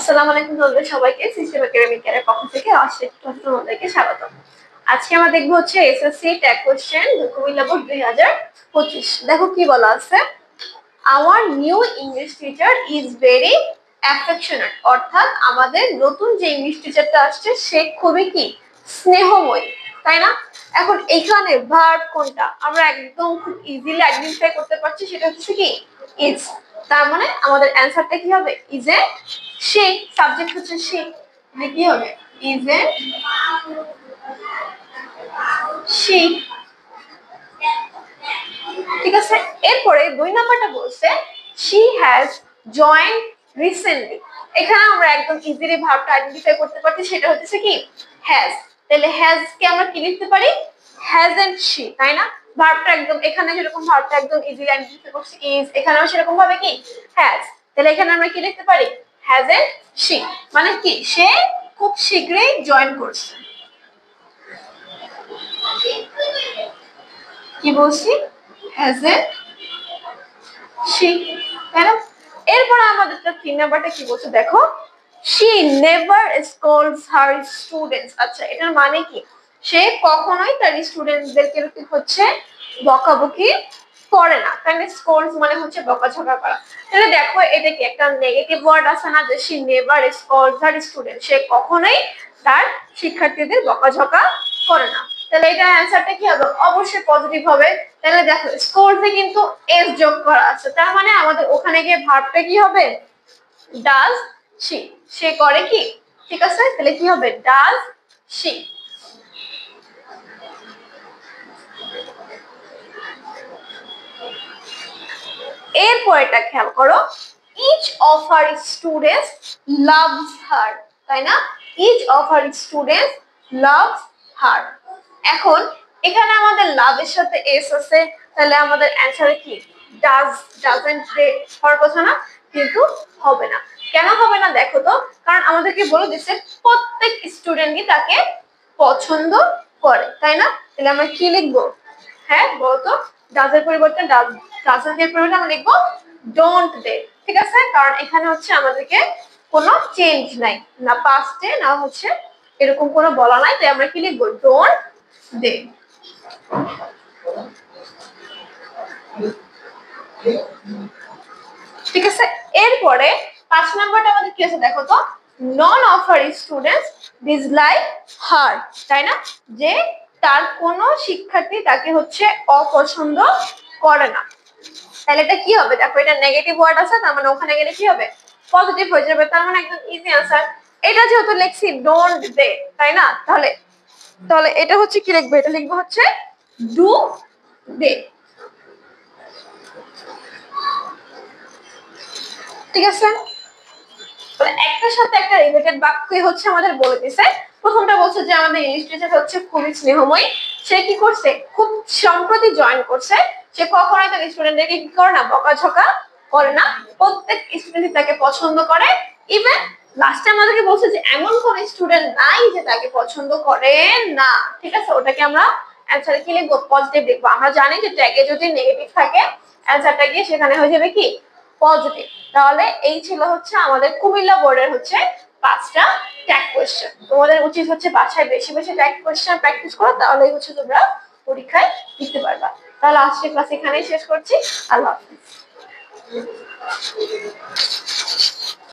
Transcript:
আসসালামু আলাইকুম তোমাদের সবাইকে সিস্টেম একাডেমিক এর পক্ষ থেকে তোমাদেরকে স্বাগত। আজকে আমরা দেখব হচ্ছে SSC tag question Comilla board 2025। দেখো কি বলা আছে, our new English teacher is very affectionate, অর্থাৎ আমাদের নতুন যে ইংলিশ টিচারটা আসছে সে খুবই কি স্নেহময়ী, তাই না? এখন এইখানে ভার্ব কোনটা আমরা একদম খুব ইজিলি আইডেন্টিফাই করতে পারছি, সেটা হচ্ছে কি ইজ। তার মানে আমাদের অ্যানসারটা কি হবে ইজ এ সে, সাবজেক্ট হচ্ছে সে, মানে কি হবে ইজ এ সে। ঠিক আছে, এরপরে 2 নাম্বারটা বলছে she has joined recently। এখানে আমরা একদম ইজিলি ভার্বটা আইডেন্টিফাই করতে পারছি, সেটা হচ্ছে কি has। তাহলে has কে আমরা কি লিখতে পারি hasn't she, তাই না? ভার্বটা একদম এখানে যেরকম ভার্বটা একদম ইজিলি আইডেন্টিফাই করছি is, এখানেও সেরকম ভাবে কি has। তাহলে এখানে আমরা কি লিখতে পারি hasn't she, মানে কি সে খুব শীঘ্রই জয়েন করছে। কি বলছি hasn't she, তাই না? এরপর আমাদের 3 নাম্বারটা কি বলছে দেখো, she never scolds her students। আচ্ছা, এটার মানে কি সে কখনোই তার স্টুডেন্টদেরকে কি হচ্ছে বকাবকি করে না, তাহলে স্কোল্ডস মানে হচ্ছে বকাঝকা করা। তাহলে দেখো এটা কি একটা নেগেটিভ ওয়ার্ড আছে না, যে she never scolds her students, সে কখনোই তার শিক্ষার্থীদের বকাঝকা করে না। তাহলে এটা অ্যানসারটা কি হবে অবশ্যই পজিটিভ হবে। তাহলে দেখো স্কোরসে কিন্তু এস যোগ করা আছে, তার মানে আমাদের ওখানে গিয়ে ভার্বটা কি হবে ডাজ শি, সে করে কি, ঠিক আছে? তাহলে কি হবে ডাজ শি। এরপরটা খেয়াল করো, each of her students loves her, তাই না? each of her students loves her। এখন এখানে আমাদের লাভ এর সাথে এস আছে, তাহলে আমাদের অ্যানসারে কি ডাজেন্ট হওয়ার কথা না, কিন্তু হবে না। কেন হবে না দেখো তো, কারণ আমাদেরকে বলে দিচ্ছে প্রত্যেক স্টুডেন্টই তাকে পছন্দ করে, তাই না? তাহলে আমরা কি লিখবো, হ্যাঁ বলতো, ডাজের পরিবর্তে ডাজেন্ট এর পরিবর্তে আমরা লিখবো ডোন্ট দে, ঠিক আছে? কারণ এখানে হচ্ছে আমাদেরকে কোনো চেঞ্জ নাই, না পাস্টে না হচ্ছে এরকম কোনো বলা নাই, তাই আমরা কি লিখবো ডোন্ট দে। ঠিক আছে, এরপরে 5 নাম্বারটা আমাদের কি আছে দেখো তো, none of her students dislike her, তাই না? যে তার কোনো শিক্ষার্থী তাকে হচ্ছে অপছন্দ করে না। তাহলে এটা কি হবে দেখো, এটা নেগেটিভ ওয়ার্ড আছে, তার মানে ওখানে গেলে কি হবে পজিটিভ হয়ে যাবে, তার মানে একদম ইজি আনসার। এটা যেহেতু লিখছি ডোন্ট দে, তাই না? তাহলে তাহলে এটা হচ্ছে কি লিখবে, এটা লিখবো হচ্ছে ডু দে। ঠিক আছে, তাহলে একটার সাথে একটা রিলেটেড বাক্য হচ্ছে আমাদের বলে দিছে। প্রথমটা বলছে যে আমাদের ইংলিশ টিচার হচ্ছে খুবই স্নেহময়ী, সে কি করছে খুব সম্প্রতি জয়েন করছে, সে কখনোই তার স্টুডেন্টদেরকে কি করে না বকাঝকা করে না, প্রত্যেক স্টুডেন্ট তাকে পছন্দ করে। ইভেন লাস্টে আমাদেরকে বলছে যে এমন কোন স্টুডেন্ট নাই যে তাকে পছন্দ করে না। ঠিক আছে, ওটাকে আমরা অ্যানসারে কি লিখবো পজিটিভ লিখবো। আমরা জানি যে ট্যাগে যদি নেগেটিভ থাকে অ্যানসারটা গিয়ে সেখানে হয়ে যাবে কি পজিটিভ। তাহলে এই ছিল হচ্ছে আমাদের কুমিল্লা বোর্ডের হচ্ছে 5টা ট্যাগ কোশ্চেন। তোমাদের উচিত হচ্ছে বাসায় বেশি বেশি ট্যাগ কোশ্চেন প্র্যাকটিস করো, তাহলেই হচ্ছে তোমরা পরীক্ষায় লিখতে পারবা। তাহলে আজকের ক্লাস এখানেই শেষ করছি। আল্লাহ হাফেজ।